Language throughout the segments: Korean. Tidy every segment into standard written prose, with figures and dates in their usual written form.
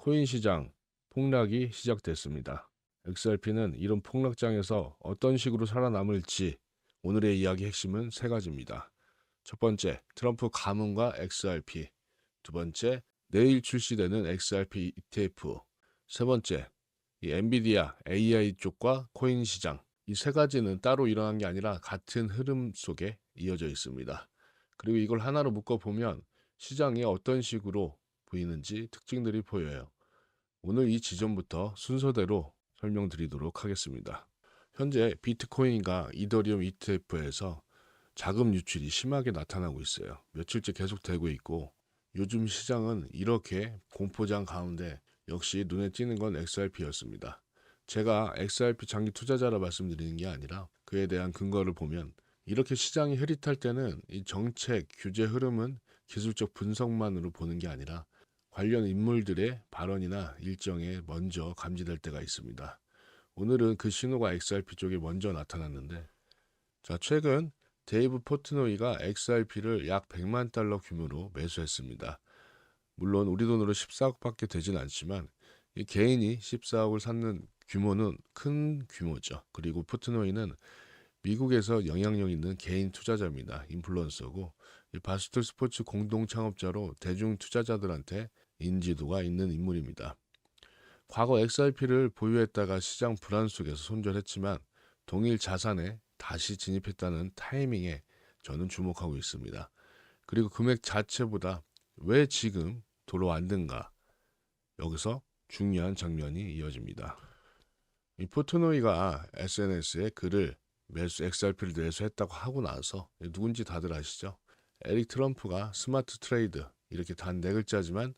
코인 시장 폭락이 시작됐습니다. XRP는 이런 폭락장에서 어떤 식으로 살아남을지 오늘의 이야기 핵심은 세 가지입니다. 첫 번째, 트럼프 가문과 XRP. 두 번째, 내일 출시되는 XRP ETF. 세 번째, 이 엔비디아 AI 쪽과 코인 시장. 이 세 가지는 따로 일어난 게 아니라 같은 흐름 속에 이어져 있습니다. 그리고 이걸 하나로 묶어보면 시장이 어떤 식으로 보이는지 특징들이 보여요. 오늘 이 지점부터 순서대로 설명드리도록 하겠습니다. 현재 비트코인과 이더리움 ETF에서 자금 유출이 심하게 나타나고 있어요. 며칠째 계속되고 있고 요즘 시장은 이렇게 공포장 가운데 역시 눈에 띄는 건 XRP였습니다. 제가 XRP 장기 투자자라 말씀드리는 게 아니라 그에 대한 근거를 보면 이렇게 시장이 흐릿할 때는 이 정책, 규제 흐름은 기술적 분석만으로 보는 게 아니라 관련 인물들의 발언이나 일정에 먼저 감지될 때가 있습니다. 오늘은 그 신호가 XRP 쪽에 먼저 나타났는데 최근 데이브 포트노이가 XRP를 약 100만 달러 규모로 매수했습니다. 물론 우리 돈으로 14억밖에 되진 않지만 이 개인이 14억을 샀는 규모는 큰 규모죠. 그리고 포트노이는 미국에서 영향력 있는 개인 투자자입니다. 인플루언서고 이 바스톨 스포츠 공동 창업자로 대중 투자자들한테 인지도가 있는 인물입니다. 과거 XRP를 보유했다가 시장 불안 속에서 손절했지만 동일 자산에 다시 진입했다는 타이밍에 저는 주목하고 있습니다. 그리고 금액 자체보다 왜 지금 돌아왔는가? 여기서 중요한 장면이 이어집니다. 이 포트노이가 SNS에 글을 XRP를 매수했다고 하고 나서 누군지 다들 아시죠? 에릭 트럼프가 스마트 트레이드 이렇게 단 4글자지만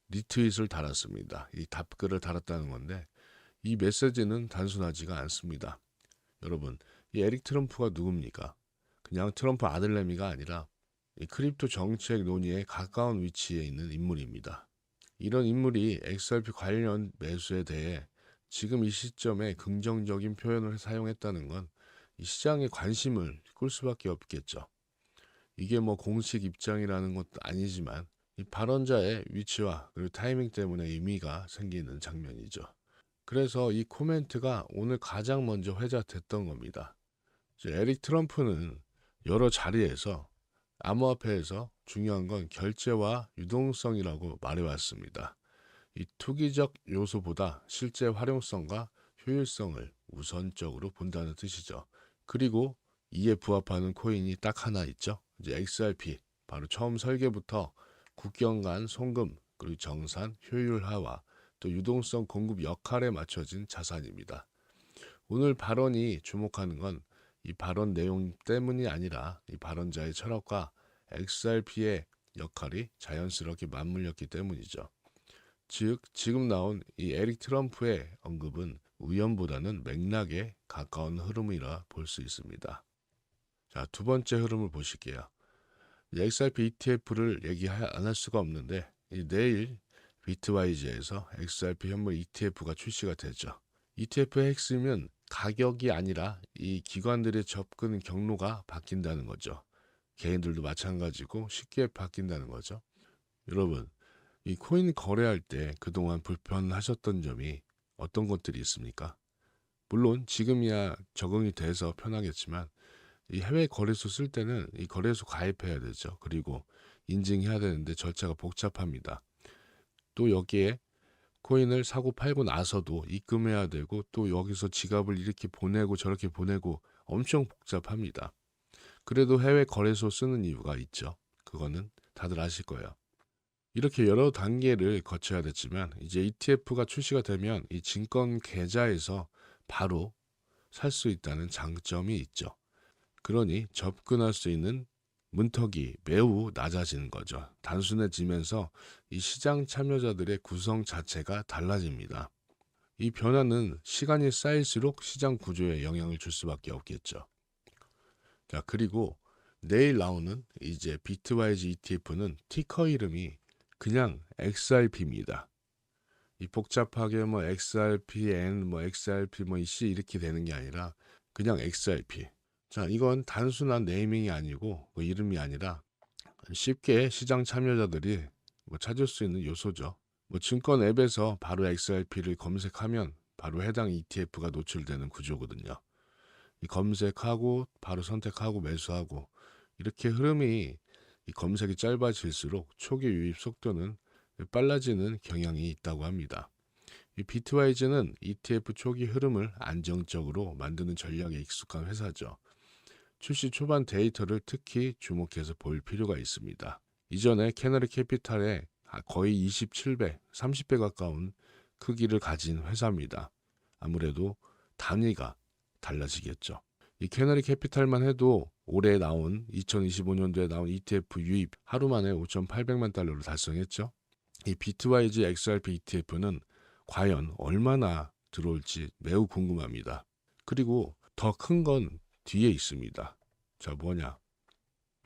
리트윗을 달았습니다. 이 답글을 달았다는 건데 이 메시지는 단순하지가 않습니다. 여러분, 이 에릭 트럼프가 누굽니까? 그냥 트럼프 아들내미가 아니라 이 크립토 정책 논의에 가까운 위치에 있는 인물입니다. 이런 인물이 XRP 관련 매수에 대해 지금 이 시점에 긍정적인 표현을 사용했다는 건 이 시장의 관심을 끌 수밖에 없겠죠. 이게 뭐 공식 입장이라는 것도 아니지만 이 발언자의 위치와 그리고 타이밍 때문에 의미가 생기는 장면이죠. 그래서 이 코멘트가 오늘 가장 먼저 회자됐던 겁니다. 에릭 트럼프는 여러 자리에서 암호화폐에서 중요한 건 결제와 유동성이라고 말해왔습니다. 이 투기적 요소보다 실제 활용성과 효율성을 우선적으로 본다는 뜻이죠. 그리고 이에 부합하는 코인이 딱 하나 있죠. 이제 XRP, 바로 처음 설계부터 국경 간 송금, 그리고 정산, 효율화와 또 유동성 공급 역할에 맞춰진 자산입니다. 오늘 발언이 주목하는 건 이 발언 내용 때문이 아니라 이 발언자의 철학과 XRP의 역할이 자연스럽게 맞물렸기 때문이죠. 즉, 지금 나온 이 에릭 트럼프의 언급은 우연보다는 맥락에 가까운 흐름이라 볼 수 있습니다. 두 번째 흐름을 보실게요. XRP ETF를 얘기 안 할 수가 없는데 내일 비트와이즈에서 XRP 현물 ETF가 출시가 되죠. ETF의 핵심은 가격이 아니라 이 기관들의 접근 경로가 바뀐다는 거죠. 개인들도 마찬가지고 쉽게 바뀐다는 거죠. 여러분, 이 코인 거래할 때 그동안 불편하셨던 점이 어떤 것들이 있습니까? 물론 지금이야 적응이 돼서 편하겠지만 이 해외 거래소 쓸 때는 이 거래소 가입해야 되죠. 그리고 인증해야 되는데 절차가 복잡합니다. 또 여기에 코인을 사고 팔고 나서도 입금해야 되고 또 여기서 지갑을 이렇게 보내고 저렇게 보내고 엄청 복잡합니다. 그래도 해외 거래소 쓰는 이유가 있죠. 그거는 다들 아실 거예요. 이렇게 여러 단계를 거쳐야 됐지만 이제 ETF가 출시가 되면 이 증권 계좌에서 바로 살 수 있다는 장점이 있죠. 그러니 접근할 수 있는 문턱이 매우 낮아지는 거죠. 단순해지면서 이 시장 참여자들의 구성 자체가 달라집니다. 이 변화는 시간이 쌓일수록 시장 구조에 영향을 줄 수밖에 없겠죠. 그리고 내일 나오는 이제 비트와이즈 ETF는 티커 이름이 그냥 XRP입니다. 이 복잡하게 뭐 XRPN, 뭐 XRP, 뭐 C 이렇게 되는 게 아니라 그냥 XRP. 이건 단순한 네이밍이 아니고 뭐 이름이 아니라 쉽게 시장 참여자들이 뭐 찾을 수 있는 요소죠. 뭐 증권 앱에서 바로 XRP를 검색하면 바로 해당 ETF가 노출되는 구조거든요. 이 검색하고 바로 선택하고 매수하고 이렇게 흐름이 이 검색이 짧아질수록 초기 유입 속도는 빨라지는 경향이 있다고 합니다. 이 비트와이즈는 ETF 초기 흐름을 안정적으로 만드는 전략에 익숙한 회사죠. 출시 초반 데이터를 특히 주목해서 볼 필요가 있습니다. 이전에 캐너리 캐피탈의 거의 27배, 30배 가까운 크기를 가진 회사입니다. 아무래도 단위가 달라지겠죠. 이 캐너리 캐피탈만 해도 올해 나온 2025년도에 나온 ETF 유입 하루 만에 5,800만 달러를 달성했죠. 이 비트와이즈 XRP ETF는 과연 얼마나 들어올지 매우 궁금합니다. 그리고 더 큰 건 뒤에 있습니다. 자, 뭐냐?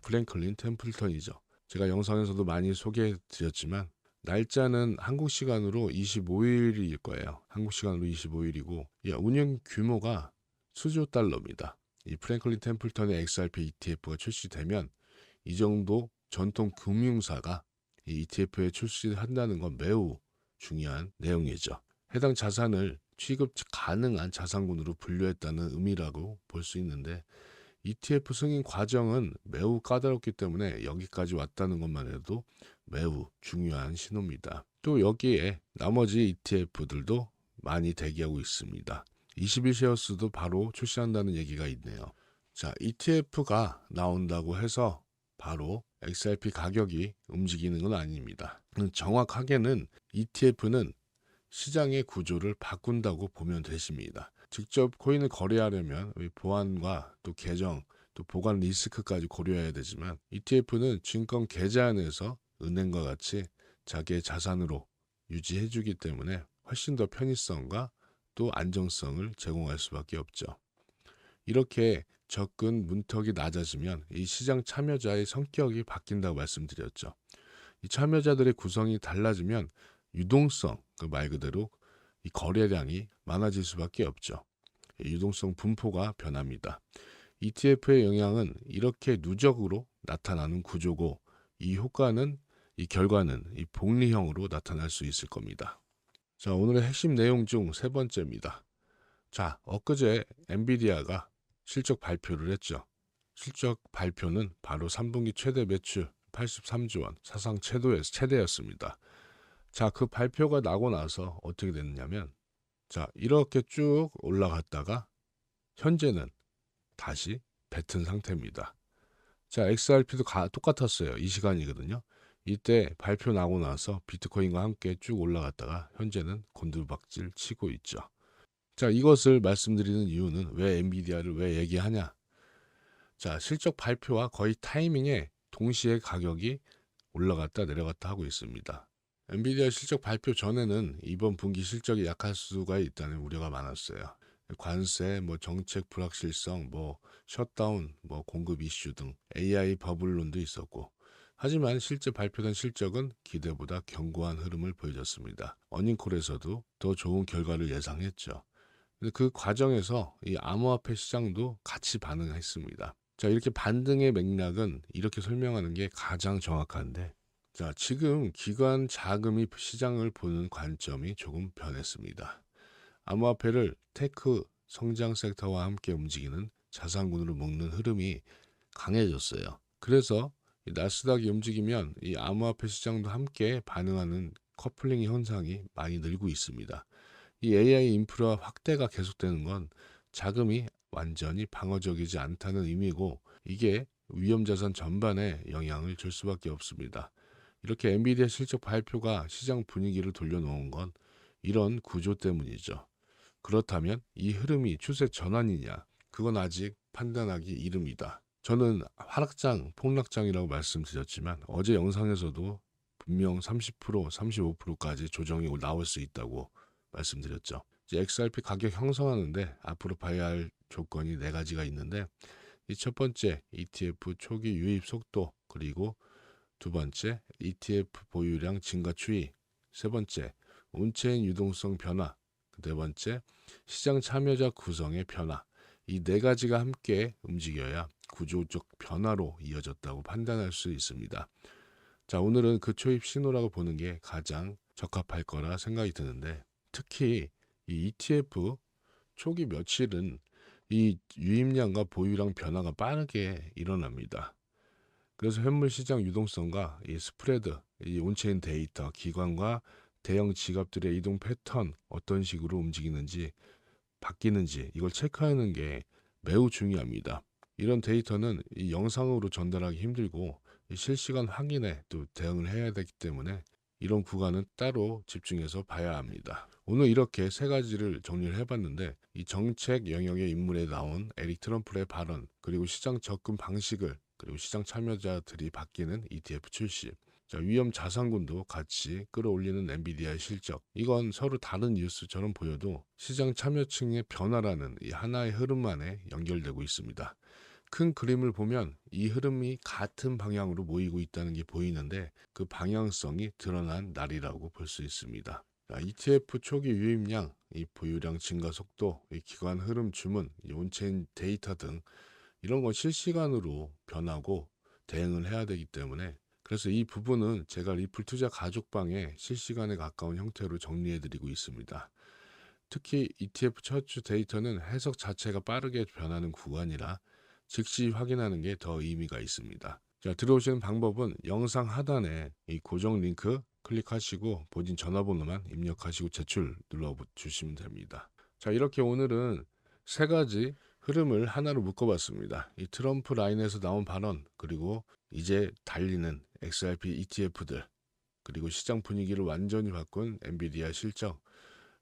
프랭클린 템플턴이죠. 제가 영상에서도 많이 소개해 드렸지만 날짜는 한국 시간으로 25일일 거예요. 한국 시간으로 25일이고 운영 규모가 수조 달러입니다. 이 프랭클린 템플턴의 XRP ETF가 출시되면 이 정도 전통 금융사가 이 ETF에 출시한다는 건 매우 중요한 내용이죠. 해당 자산을 취급 가능한 자산군으로 분류했다는 의미라고 볼 수 있는데 ETF 승인 과정은 매우 까다롭기 때문에 여기까지 왔다는 것만 해도 매우 중요한 신호입니다. 또 여기에 나머지 ETF들도 많이 대기하고 있습니다. 21쉐어스도 바로 출시한다는 얘기가 있네요. 자, ETF가 나온다고 해서 바로 XRP 가격이 움직이는 건 아닙니다. 정확하게는 ETF는 시장의 구조를 바꾼다고 보면 되십니다. 직접 코인을 거래하려면 보안과 또 계정, 또 보관 리스크까지 고려해야 되지만 ETF는 증권 계좌 안에서 은행과 같이 자기의 자산으로 유지해주기 때문에 훨씬 더 편의성과 또 안정성을 제공할 수밖에 없죠. 이렇게 접근 문턱이 낮아지면 이 시장 참여자의 성격이 바뀐다고 말씀드렸죠. 이 참여자들의 구성이 달라지면 유동성, 그 말 그대로 이 거래량이 많아질 수밖에 없죠. 유동성 분포가 변합니다. ETF의 영향은 이렇게 누적으로 나타나는 구조고 이 효과는 이 결과는 이 복리형으로 나타날 수 있을 겁니다. 자, 오늘의 핵심 내용 중 세 번째입니다. 자, 엊그제 엔비디아가 실적 발표를 했죠. 실적 발표는 바로 3분기 최대 매출 83조 원, 사상 최대였습니다. 자, 그 발표가 나고 나서 어떻게 됐냐면 자, 이렇게 쭉 올라갔다가 현재는 다시 뱉은 상태입니다. 자, XRP도 똑같았어요. 이 시간이거든요. 이때 발표 나고 나서 비트코인과 함께 쭉 올라갔다가 현재는 곤두박질 치고 있죠. 자, 이것을 말씀드리는 이유는 왜 엔비디아를 왜 얘기하냐? 자, 실적 발표와 거의 타이밍에 동시에 가격이 올라갔다 내려갔다 하고 있습니다. 엔비디아 실적 발표 전에는 이번 분기 실적이 약할 수가 있다는 우려가 많았어요. 관세, 정책 불확실성, 셧다운, 공급 이슈 등 AI 버블론도 있었고 하지만 실제 발표된 실적은 기대보다 견고한 흐름을 보여줬습니다. 어닝콜에서도 더 좋은 결과를 예상했죠. 근데 그 과정에서 이 암호화폐 시장도 같이 반응했습니다. 자, 이렇게 반등의 맥락은 이렇게 설명하는 게 가장 정확한데 자, 지금 기관 자금이 시장을 보는 관점이 조금 변했습니다. 암호화폐를 테크 성장 섹터와 함께 움직이는 자산군으로 묶는 흐름이 강해졌어요. 그래서 이 나스닥이 움직이면 이 암호화폐 시장도 함께 반응하는 커플링 현상이 많이 늘고 있습니다. 이 AI 인프라 확대가 계속되는 건 자금이 완전히 방어적이지 않다는 의미고 이게 위험자산 전반에 영향을 줄 수밖에 없습니다. 이렇게 엔비디아 실적 발표가 시장 분위기를 돌려놓은 건 이런 구조 때문이죠. 그렇다면 이 흐름이 추세 전환이냐? 그건 아직 판단하기 이릅니다. 저는 하락장, 폭락장이라고 말씀드렸지만 어제 영상에서도 분명 30%, 35%까지 조정이 나올 수 있다고 말씀드렸죠. 이제 XRP 가격 형성하는데 앞으로 봐야 할 조건이 네 가지가 있는데 이 첫 번째 ETF 초기 유입 속도 그리고 두 번째 ETF 보유량 증가 추이 세 번째 온체인 유동성 변화 네 번째 시장 참여자 구성의 변화 이 네 가지가 함께 움직여야 구조적 변화로 이어졌다고 판단할 수 있습니다. 자, 오늘은 그 초입 신호라고 보는 게 가장 적합할 거라 생각이 드는데, 특히 이 ETF 초기 며칠은 이 유입량과 보유량 변화가 빠르게 일어납니다. 그래서 현물 시장 유동성과 이 스프레드, 이 온체인 데이터, 기관과 대형 지갑들의 이동 패턴, 어떤 식으로 움직이는지 바뀌는지 이걸 체크하는 게 매우 중요합니다. 이런 데이터는 이 영상으로 전달하기 힘들고 이 실시간 확인에 또 대응을 해야 되기 때문에 이런 구간은 따로 집중해서 봐야 합니다. 오늘 이렇게 세 가지를 정리를 해봤는데, 이 정책 영역의 인물에 나온 에릭 트럼프의 발언, 그리고 시장 접근 방식을, 그리고 시장 참여자들이 바뀌는 ETF 출시, 자, 위험 자산군도 같이 끌어올리는 엔비디아의 실적, 이건 서로 다른 뉴스처럼 보여도 시장 참여층의 변화라는 이 하나의 흐름만에 연결되고 있습니다. 큰 그림을 보면 이 흐름이 같은 방향으로 모이고 있다는 게 보이는데, 그 방향성이 드러난 날이라고 볼 수 있습니다. ETF 초기 유입량, 이 보유량 증가 속도, 이 기관 흐름 주문, 이 온체인 데이터 등 이런 건 실시간으로 변하고 대응을 해야 되기 때문에, 그래서 이 부분은 제가 리플 투자 가족방에 실시간에 가까운 형태로 정리해 드리고 있습니다. 특히 ETF 첫 주 데이터는 해석 자체가 빠르게 변하는 구간이라 즉시 확인하는 게 더 의미가 있습니다. 자, 들어오시는 방법은 영상 하단에 이 고정 링크 클릭하시고 본인 전화번호만 입력하시고 제출 눌러주시면 됩니다. 자, 이렇게 오늘은 세 가지 흐름을 하나로 묶어봤습니다. 이 트럼프 라인에서 나온 발언, 그리고 이제 달리는 XRP ETF들, 그리고 시장 분위기를 완전히 바꾼 엔비디아 실적,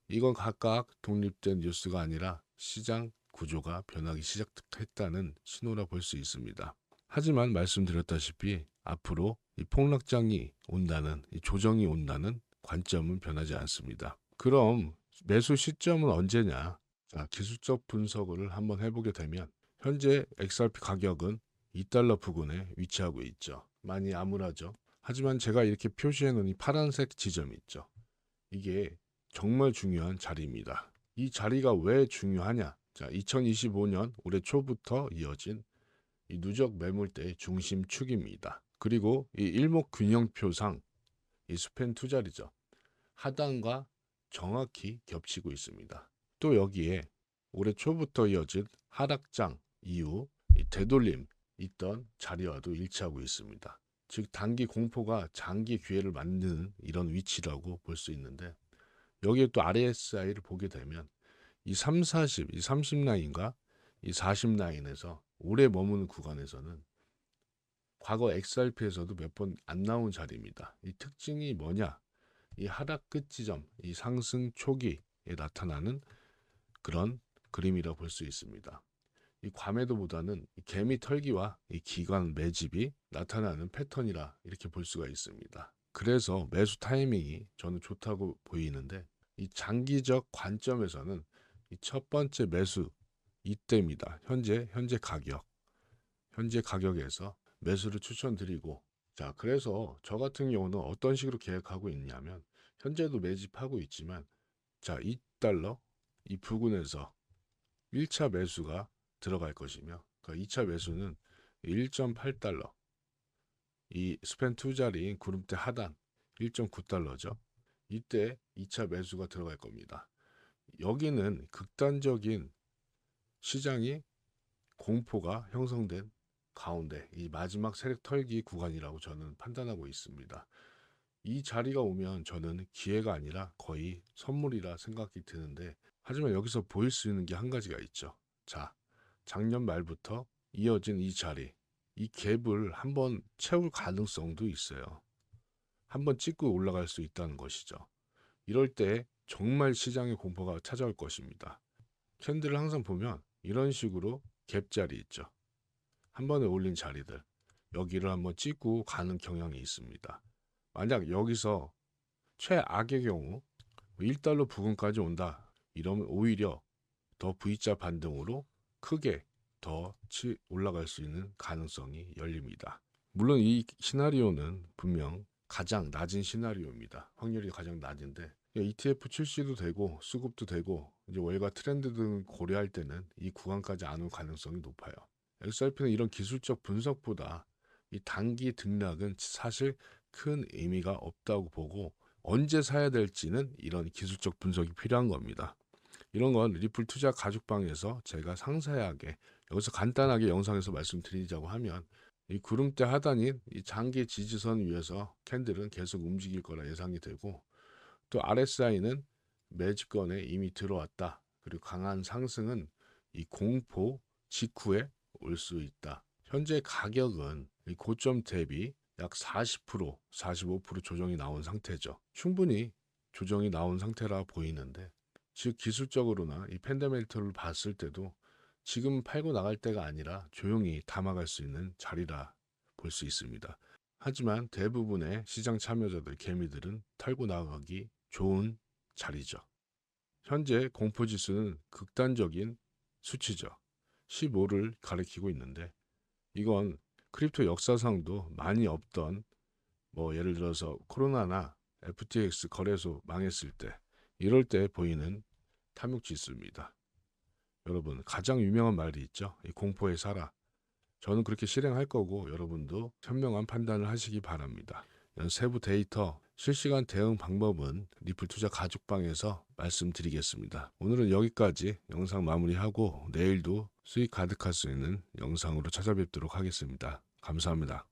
이건 각각 독립된 뉴스가 아니라 시장 구조가 변하기 시작했다는 신호라 볼 수 있습니다. 하지만 말씀드렸다시피 앞으로 이 폭락장이 온다는, 이 조정이 온다는 관점은 변하지 않습니다. 그럼 매수 시점은 언제냐? 자, 기술적 분석을 한번 해보게 되면 현재 XRP 가격은 2달러 부근에 위치하고 있죠. 많이 암울하죠. 하지만 제가 이렇게 표시해 놓은 이 파란색 지점이 있죠. 이게 정말 중요한 자리입니다. 이 자리가 왜 중요하냐? 자, 2025년 올해 초부터 이어진 이 누적 매물대의 중심축입니다. 그리고 이 일목균형표상 이 스팬 두 자리죠. 하단과 정확히 겹치고 있습니다. 또 여기에 올해 초부터 이어진 하락장 이후 이 되돌림 있던 자리와도 일치하고 있습니다. 즉 단기 공포가 장기 기회를 만드는 이런 위치라고 볼 수 있는데, 여기에 또 RSI를 보게 되면 이 3, 40, 이 30 라인과 이 40 라인에서 오래 머무는 구간에서는 과거 XRP에서도 몇 번 안 나온 자리입니다. 이 특징이 뭐냐? 이 하락 끝 지점, 이 상승 초기에 나타나는 그런 그림이라 볼 수 있습니다. 이 과매도보다는 이 개미 털기와 이 기관 매집이 나타나는 패턴이라 이렇게 볼 수가 있습니다. 그래서 매수 타이밍이 저는 좋다고 보이는데, 이 장기적 관점에서는 이 첫 번째 매수 이때입니다. 현재 가격에서 매수를 추천드리고, 자, 그래서 저 같은 경우는 어떤 식으로 계획하고 있냐면, 현재도 매집하고 있지만, 자, 2달러 이 부근에서 1차 매수가 들어갈 것이며, 그 2차 매수는 1.8달러, 이 스팬 투 자리인 구름대 하단 1.9달러죠. 이때 2차 매수가 들어갈 겁니다. 여기는 극단적인 시장이 공포가 형성된 가운데 이 마지막 세력 털기 구간이라고 저는 판단하고 있습니다. 이 자리가 오면 저는 기회가 아니라 거의 선물이라 생각이 드는데, 하지만 여기서 보일 수 있는 게 한 가지가 있죠. 자, 작년 말부터 이어진 이 자리, 이 갭을 한번 채울 가능성도 있어요. 한번 찍고 올라갈 수 있다는 것이죠. 이럴 때 정말 시장의 공포가 찾아올 것입니다. 캔들을 항상 보면 이런 식으로 갭 자리 있죠. 한 번에 올린 자리들, 여기를 한번 찍고 가는 경향이 있습니다. 만약 여기서 최악의 경우 1달러 부근까지 온다, 이러면 오히려 더 V자 반등으로 크게 더 올라갈 수 있는 가능성이 열립니다. 물론 이 시나리오는 분명 가장 낮은 시나리오입니다. 확률이 가장 낮은데, ETF 출시도 되고 수급도 되고 이제 월가 트렌드 등 고려할 때는 이 구간까지 안 올 가능성이 높아요. XRP는 이런 기술적 분석보다 이 단기 등락은 사실 큰 의미가 없다고 보고, 언제 사야 될지는 이런 기술적 분석이 필요한 겁니다. 이런 건 리플 투자 가죽방에서 제가 상세하게 여기서 간단하게 영상에서 말씀드리자고 하면 이 구름대 하단인 이 장기 지지선 위에서 캔들은 계속 움직일 거라 예상이 되고 또 RSI는 매집권에 이미 들어왔다. 그리고 강한 상승은 이 공포 직후에 올 수 있다. 현재 가격은 이 고점 대비 약 40%, 45% 조정이 나온 상태죠. 충분히 조정이 나온 상태라 보이는데 즉 기술적으로나 이 펜더멘털을 봤을 때도 지금 팔고 나갈 때가 아니라 조용히 담아갈 수 있는 자리라 볼 수 있습니다. 하지만 대부분의 시장 참여자들, 개미들은 털고 나가기 좋은 자리죠. 현재 공포지수는 극단적인 수치죠. 15를 가리키고 있는데 이건 크립토 역사상도 많이 없던 예를 들어서 코로나나 FTX 거래소 망했을 때 이럴 때 보이는 탐욕지수입니다. 여러분 가장 유명한 말이 있죠. 이 공포에 살아. 저는 그렇게 실행할 거고 여러분도 현명한 판단을 하시기 바랍니다. 이런 세부 데이터, 실시간 대응 방법은 리플 투자 가죽방에서 말씀드리겠습니다. 오늘은 여기까지 영상 마무리하고 내일도 수익 가득할 수 있는 영상으로 찾아뵙도록 하겠습니다. 감사합니다.